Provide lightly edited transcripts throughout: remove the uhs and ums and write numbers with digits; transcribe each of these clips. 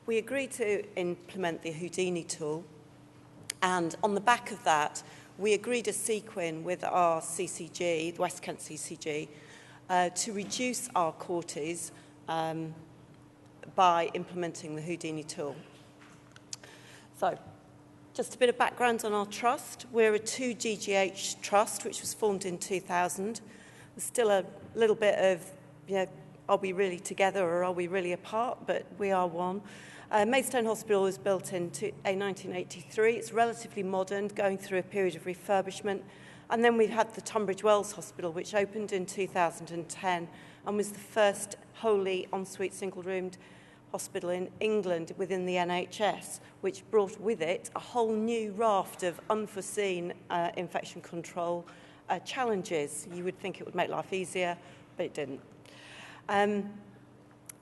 we agreed to implement the Houdini tool, and on the back of that, we agreed a sequin with our CCG, the West Kent CCG, to reduce our CAUTIs by implementing the Houdini tool. So, just a bit of background on our trust. We're a 2 GGH trust, which was formed in 2000. There's still a little bit of, are we really together or are we really apart? But we are one. Maidstone Hospital was built in 1983. It's relatively modern, going through a period of refurbishment. And then we've had the Tunbridge Wells Hospital, which opened in 2010 and was the first wholly ensuite single-roomed hospital in England within the NHS, which brought with it a whole new raft of unforeseen infection control challenges. You would think it would make life easier, but it didn't.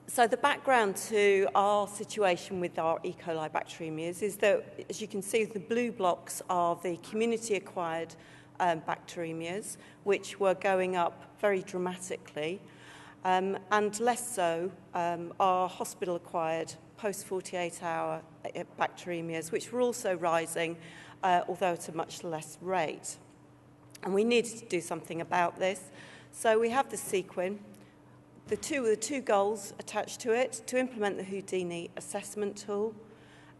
So the background to our situation with our E. coli bacteremias is that, as you can see, the blue blocks are the community-acquired bacteremias, which were going up very dramatically, and less so our hospital-acquired post-48-hour bacteremias, which were also rising, although at a much less rate. And we needed to do something about this. So we have the sequin. The two goals attached to it: to implement the Houdini assessment tool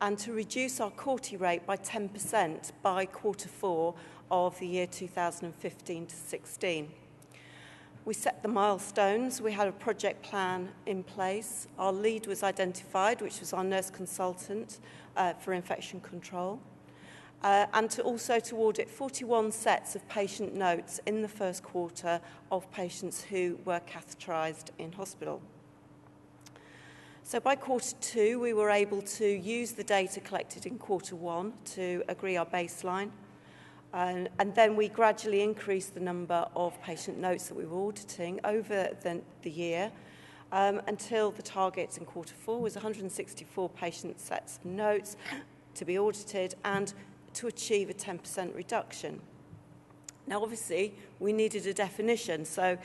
and to reduce our CAUTI rate by 10% by Q4 of the year 2015 to 16. We set the milestones. We had a project plan in place. Our lead was identified, which was our nurse consultant for infection control, and to audit 41 sets of patient notes in the first quarter of patients who were catheterised in hospital. So by Q2, we were able to use the data collected in Q1 to agree our baseline. And then we gradually increased the number of patient notes that we were auditing over the year until the target in Q4 was 164 patient sets of notes to be audited and to achieve a 10% reduction. Now, obviously, we needed a definition, so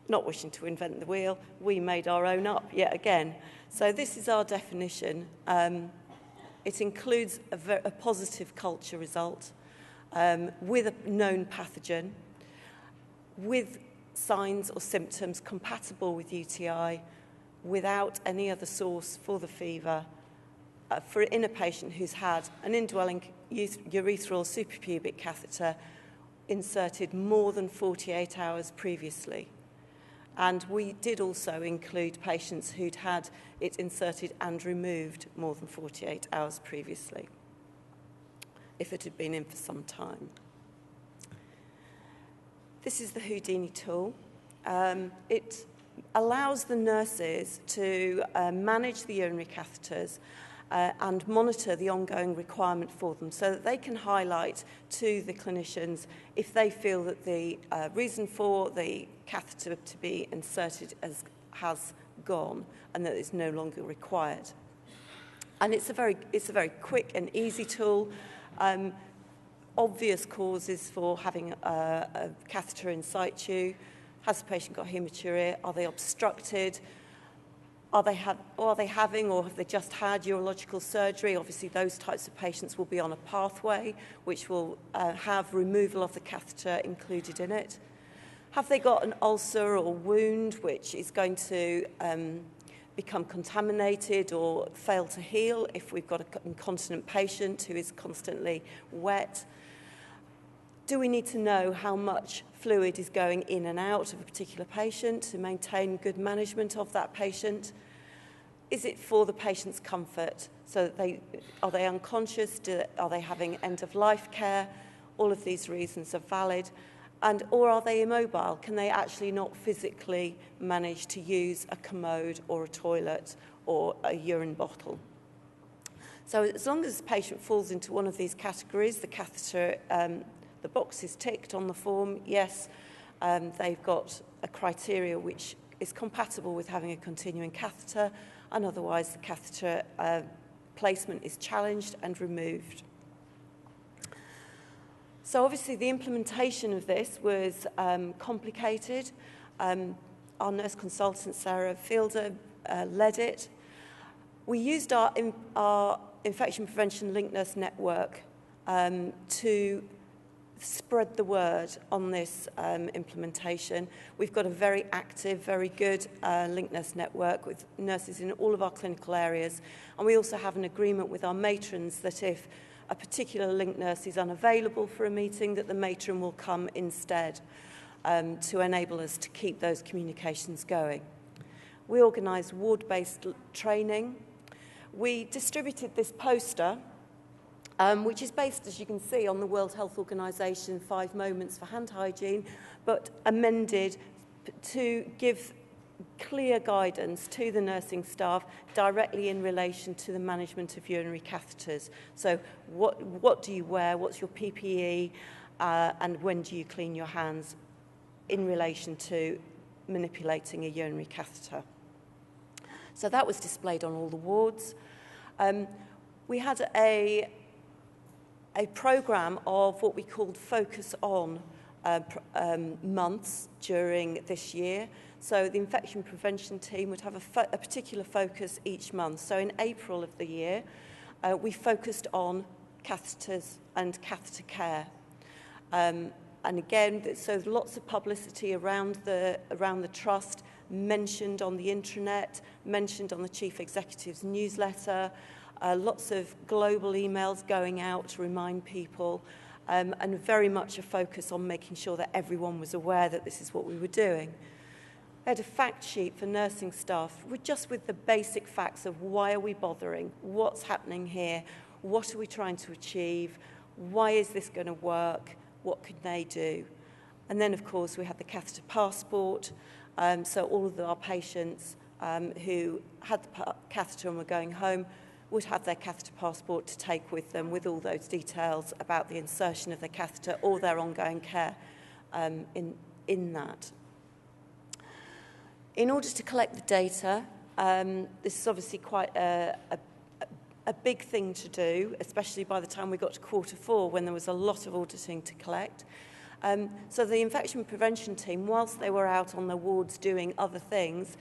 not wishing to invent the wheel, we made our own up yet again. So this is our definition. It includes a positive culture result, with a known pathogen, with signs or symptoms compatible with UTI, without any other source for the fever, in a patient who's had an indwelling urethral suprapubic catheter inserted more than 48 hours previously. And we did also include patients who'd had it inserted and removed more than 48 hours previously, if it had been in for some time. This is the Houdini tool. It allows the nurses to manage the urinary catheters and monitor the ongoing requirement for them so that they can highlight to the clinicians if they feel that the reason for the catheter to be inserted has gone and that it's no longer required. And it's a very quick and easy tool. Obvious causes for having a catheter in situ. Has the patient got hematuria? Are they obstructed? Are they having or have they just had urological surgery? Obviously, those types of patients will be on a pathway which will have removal of the catheter included in it. Have they got an ulcer or wound which is going to become contaminated or fail to heal if we've got an incontinent patient who is constantly wet? Do we need to know how much fluid is going in and out of a particular patient to maintain good management of that patient? Is it for the patient's comfort? So that are they unconscious? Are they having end-of-life care? All of these reasons are valid. Or are they immobile? Can they actually not physically manage to use a commode or a toilet or a urine bottle? So as long as the patient falls into one of these categories, the catheter, the box is ticked on the form, yes, they've got a criteria which is compatible with having a continuing catheter, and otherwise the catheter placement is challenged and removed. So obviously the implementation of this was complicated. Our nurse consultant, Sara, led it. We used our infection prevention link nurse network to spread the word on this implementation. We've got a very active, very good link nurse network with nurses in all of our clinical areas, and we also have an agreement with our matrons that if a particular link nurse is unavailable for a meeting, that the matron will come instead to enable us to keep those communications going. We organised ward-based training. We distributed this poster, which is based, as you can see, on the World Health Organization 5 Moments for Hand Hygiene, but amended to give clear guidance to the nursing staff directly in relation to the management of urinary catheters. So what do you wear, what's your PPE, and when do you clean your hands in relation to manipulating a urinary catheter. So that was displayed on all the wards. We had a programme of what we called Focus On months during this year. So the infection prevention team would have a particular focus each month. So in April of the year, we focused on catheters and catheter care. And again, so lots of publicity around the trust, mentioned on the intranet, mentioned on the Chief Executive's newsletter, lots of global emails going out to remind people, and very much a focus on making sure that everyone was aware that this is what we were doing. I had a fact sheet for nursing staff with the basic facts of why are we bothering, what's happening here, what are we trying to achieve, why is this going to work, what could they do? And then, of course, we had the catheter passport. So all of our patients who had the catheter and were going home would have their catheter passport to take with them with all those details about the insertion of the catheter or their ongoing care in that. In order to collect the data, this is obviously quite a big thing to do, especially by the time we got to Q4 when there was a lot of auditing to collect. So the infection prevention team, whilst they were out on the wards doing other things,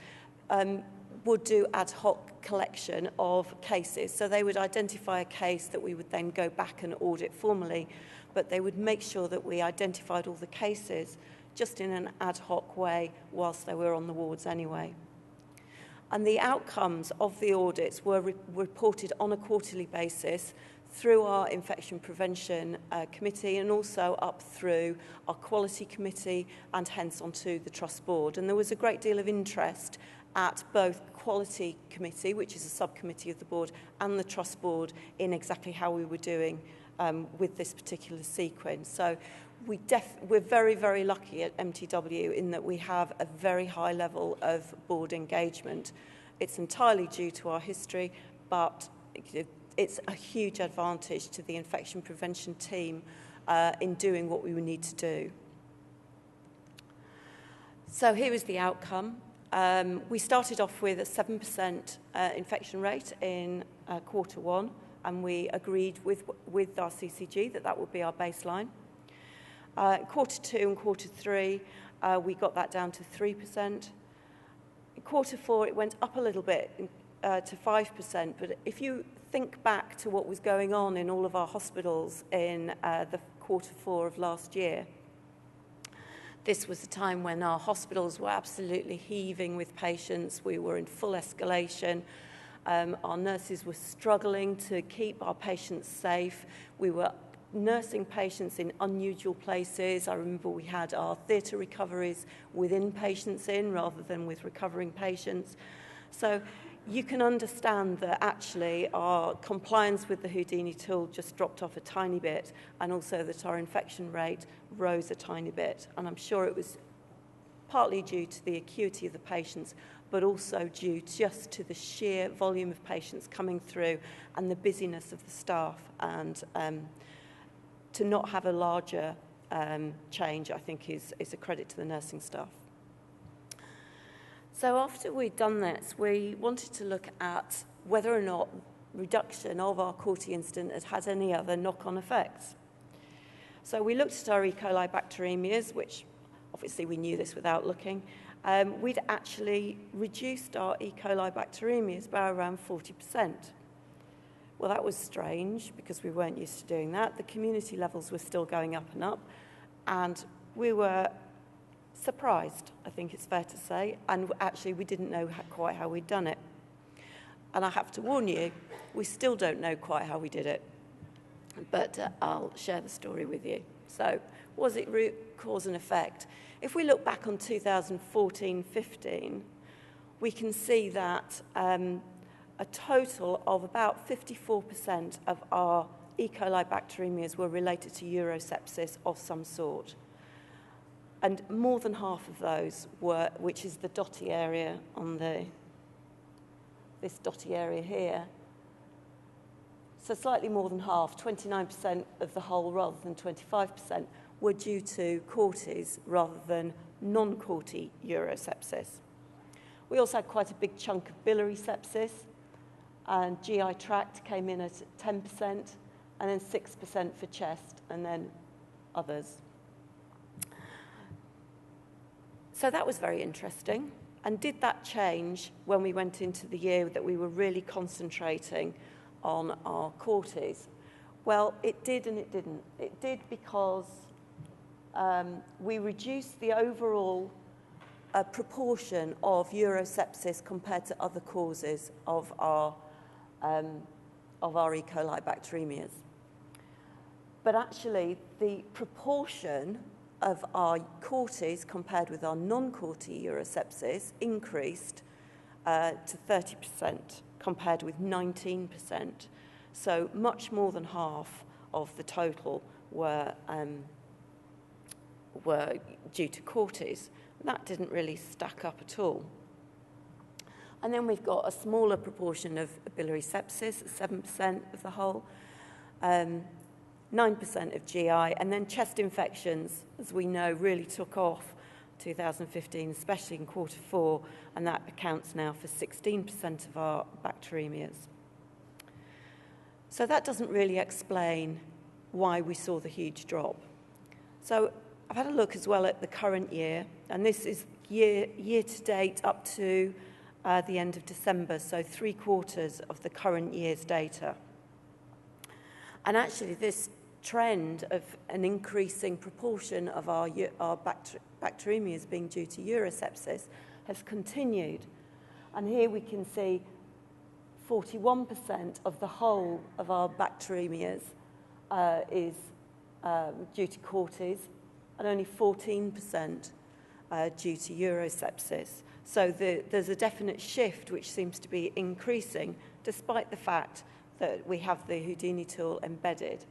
would do ad hoc collection of cases. So they would identify a case that we would then go back and audit formally, but they would make sure that we identified all the cases just in an ad hoc way whilst they were on the wards anyway. And the outcomes of the audits were reported on a quarterly basis through our infection prevention committee and also up through our quality committee and hence onto the trust board. And there was a great deal of interest at both quality committee, which is a subcommittee of the board, and the trust board in exactly how we were doing with this particular sequence. So we're very, very lucky at MTW in that we have a very high level of board engagement. It's entirely due to our history, but it's a huge advantage to the infection prevention team in doing what we would need to do. So here is the outcome. We started off with a 7% infection rate in Q1, and we agreed with our CCG that that would be our baseline. Q2 and Q3, we got that down to 3%. In Q4, it went up a little bit to 5%, but if you think back to what was going on in all of our hospitals in the Q4 of last year, this was a time when our hospitals were absolutely heaving with patients. We were in full escalation. Our nurses were struggling to keep our patients safe. We were nursing patients in unusual places. I remember we had our theatre recoveries within patients in rather than with recovering patients. So you can understand that actually our compliance with the Houdini tool just dropped off a tiny bit, and also that our infection rate rose a tiny bit. And I'm sure it was partly due to the acuity of the patients, but also due just to the sheer volume of patients coming through and the busyness of the staff. And to not have a larger change, I think, is a credit to the nursing staff. So after we'd done this, we wanted to look at whether or not reduction of our CAUTI incident had any other knock-on effects. So we looked at our E. coli bacteremias, which obviously we knew this without looking, we'd actually reduced our E. coli bacteremias by around 40%. Well, that was strange because we weren't used to doing that. The community levels were still going up, and we were surprised, I think it's fair to say, and actually we didn't know quite how we'd done it. And I have to warn you, we still don't know quite how we did it, but I'll share the story with you. So, was it root cause and effect? If we look back on 2014-15, we can see that a total of about 54% of our E. coli bacteremias were related to urosepsis of some sort. And more than half of those were, which is the dotty area on this dotty area here. So slightly more than half, 29% of the whole rather than 25%, were due to CAUTIs rather than non-CAUTI urosepsis. We also had quite a big chunk of biliary sepsis, and GI tract came in at 10%, and then 6% for chest, and then others. So that was very interesting. And did that change when we went into the year that we were really concentrating on our CAUTIs? Well, it did and it didn't. It did because we reduced the overall proportion of urosepsis compared to other causes of our E. coli bacteremias. But actually, the proportion of our CAUTIs compared with our non-CAUTI urosepsis increased to 30% compared with 19%. So much more than half of the total were due to CAUTIs. That didn't really stack up at all. And then we've got a smaller proportion of biliary sepsis, 7% of the whole, 9% of GI, and then chest infections, as we know, really took off 2015, especially in quarter 4, and that accounts now for 16% of our bacteremias. So that doesn't really explain why we saw the huge drop. So I've had a look as well at the current year, and this is year to date up to the end of December, so 3/4 of the current year's data. And actually, this trend of an increasing proportion of our bacteremias being due to urosepsis has continued. And here we can see 41% of the whole of our bacteremias is due to CAUTIs, and only 14% due to urosepsis. So there's a definite shift which seems to be increasing, despite the fact that we have the Houdini tool embedded.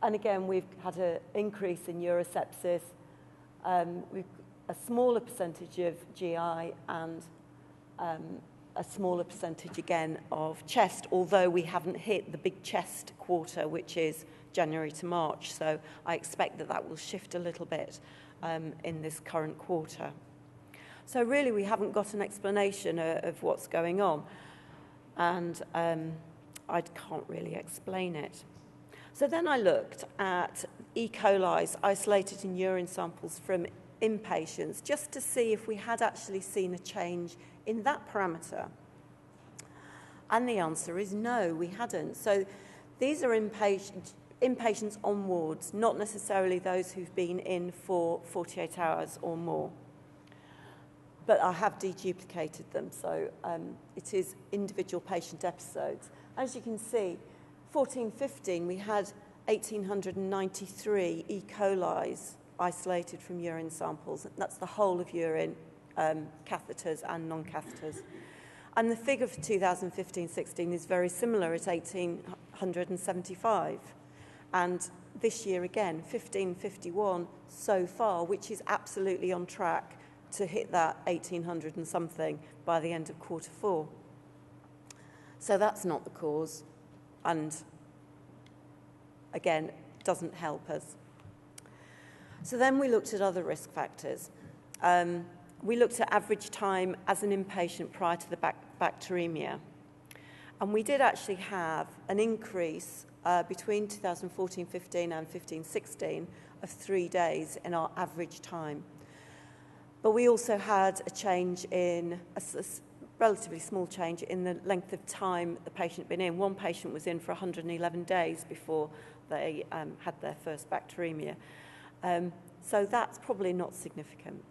And again, we've had an increase in urosepsis, we've a smaller percentage of GI, and a smaller percentage again of chest, although we haven't hit the big chest quarter, which is January to March. So I expect that that will shift a little bit in this current quarter. So really, we haven't got an explanation of what's going on, and I can't really explain it. So then I looked at E. coli's isolated in urine samples from inpatients, just to see if we had actually seen a change in that parameter. And the answer is no, we hadn't. So these are inpatients on wards, not necessarily those who've been in for 48 hours or more. But I have deduplicated them, so it is individual patient episodes. As you can see, 14-15, we had 1,893 E. coli's isolated from urine samples. That's the whole of urine, catheters and non-catheters. And the figure for 2015-16 is very similar at 1,875. And this year again, 1,551 so far, which is absolutely on track to hit that 1,800 and something by the end of quarter 4. So that's not the cause, and again, doesn't help us. So then we looked at other risk factors. We looked at average time as an inpatient prior to the bacteremia. And we did actually have an increase between 2014-15 and 15-16 of 3 days in our average time. But we also had a change in, a relatively small change in the length of time the patient had been in. One patient was in for 111 days before they had their first bacteremia. So that's probably not significant.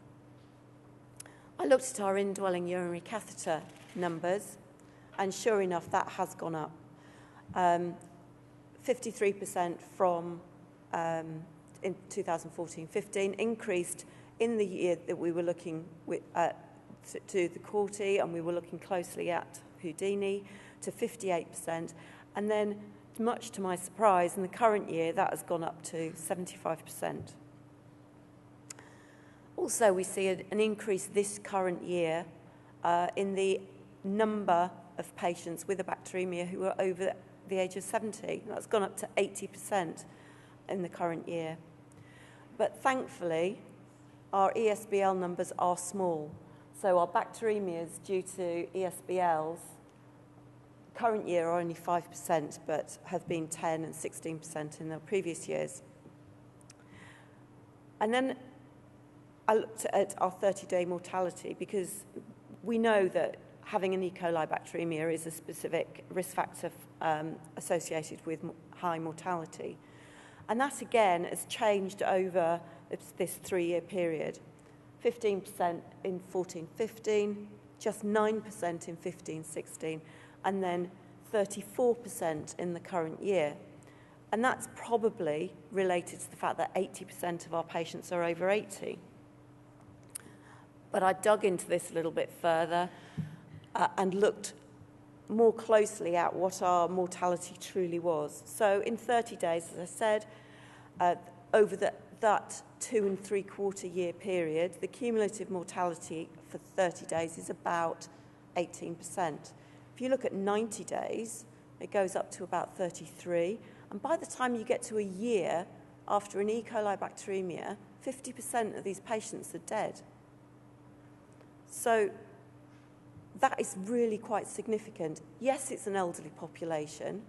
I looked at our indwelling urinary catheter numbers, and sure enough, that has gone up. 53% from in 2014-15, increased in the year that we were looking to the CAUTI, and we were looking closely at Houdini, to 58%. And then, much to my surprise, in the current year, that has gone up to 75%. Also, we see an increase this current year in the number of patients with a bacteremia who are over the age of 70. That's gone up to 80% in the current year. But thankfully, our ESBL numbers are small. So our bacteremias due to ESBLs, current year are only 5%, but have been 10 and 16% in the previous years. And then I looked at our 30-day mortality, because we know that having an E. coli bacteremia is a specific risk factor associated with high mortality. And that, again, has changed over this 3-year period. 15% in 14-15, just 9% in 15-16, and then 34% in the current year. And that's probably related to the fact that 80% of our patients are over 80. But I dug into this a little bit further and looked more closely at what our mortality truly was. So in 30 days, as I said, over that 2 3/4 year period, the cumulative mortality for 30 days is about 18%. If you look at 90 days, it goes up to about 33. And by the time you get to a year after an E. coli bacteremia, 50% of these patients are dead. So that is really quite significant. Yes, it's an elderly population,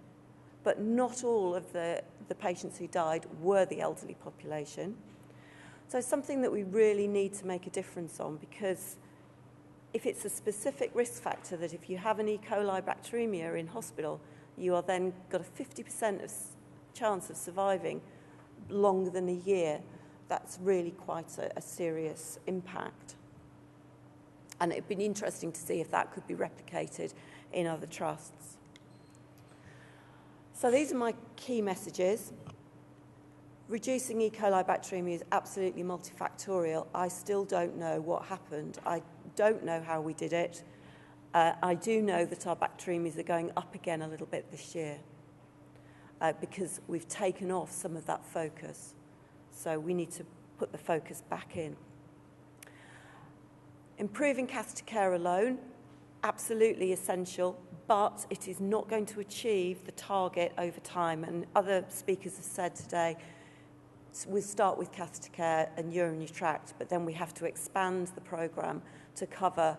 but not all of the patients who died were the elderly population. So it's something that we really need to make a difference on, because if it's a specific risk factor that if you have an E. coli bacteremia in hospital, you are then got a 50% chance of surviving longer than a year, that's really quite a serious impact. And it'd been interesting to see if that could be replicated in other trusts. So these are my key messages. Reducing E. coli bacteremia is absolutely multifactorial. I still don't know what happened. I don't know how we did it. I do know that our bacteremias are going up again a little bit this year because we've taken off some of that focus. So we need to put the focus back in. Improving catheter care alone, absolutely essential, but it is not going to achieve the target over time. And other speakers have said today, we start with catheter care and urinary tract, but then we have to expand the programme to cover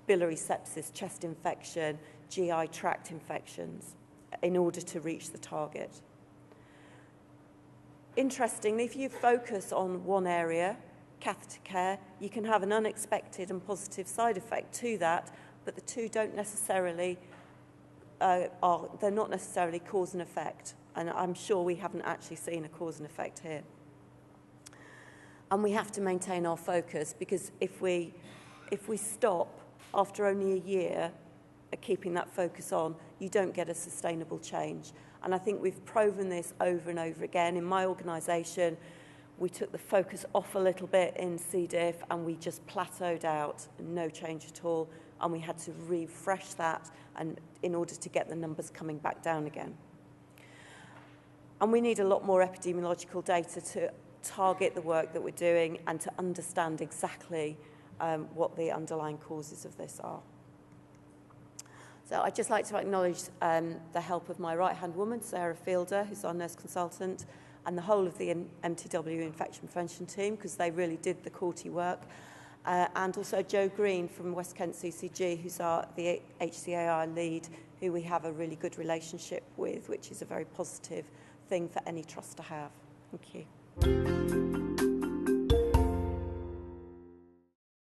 biliary sepsis, chest infection, GI tract infections in order to reach the target. Interestingly, if you focus on one area, catheter care, you can have an unexpected and positive side effect to that, but the two don't necessarily, they're not necessarily cause and effect. And I'm sure we haven't actually seen a cause and effect here. And we have to maintain our focus, because if we stop after only a year at keeping that focus on, you don't get a sustainable change. And I think we've proven this over and over again. In my organisation, we took the focus off a little bit in C. diff and we just plateaued out, no change at all. And we had to refresh that in order to get the numbers coming back down again. And we need a lot more epidemiological data to target the work that we're doing and to understand exactly what the underlying causes of this are. So I'd just like to acknowledge the help of my right-hand woman, Sara, who's our nurse consultant, and the whole of the MTW infection prevention team, because they really did the CAUTI work. And also Joe Green from West Kent CCG, who's the HCAI lead, who we have a really good relationship with, which is a very positive thing for any trust to have. Thank you.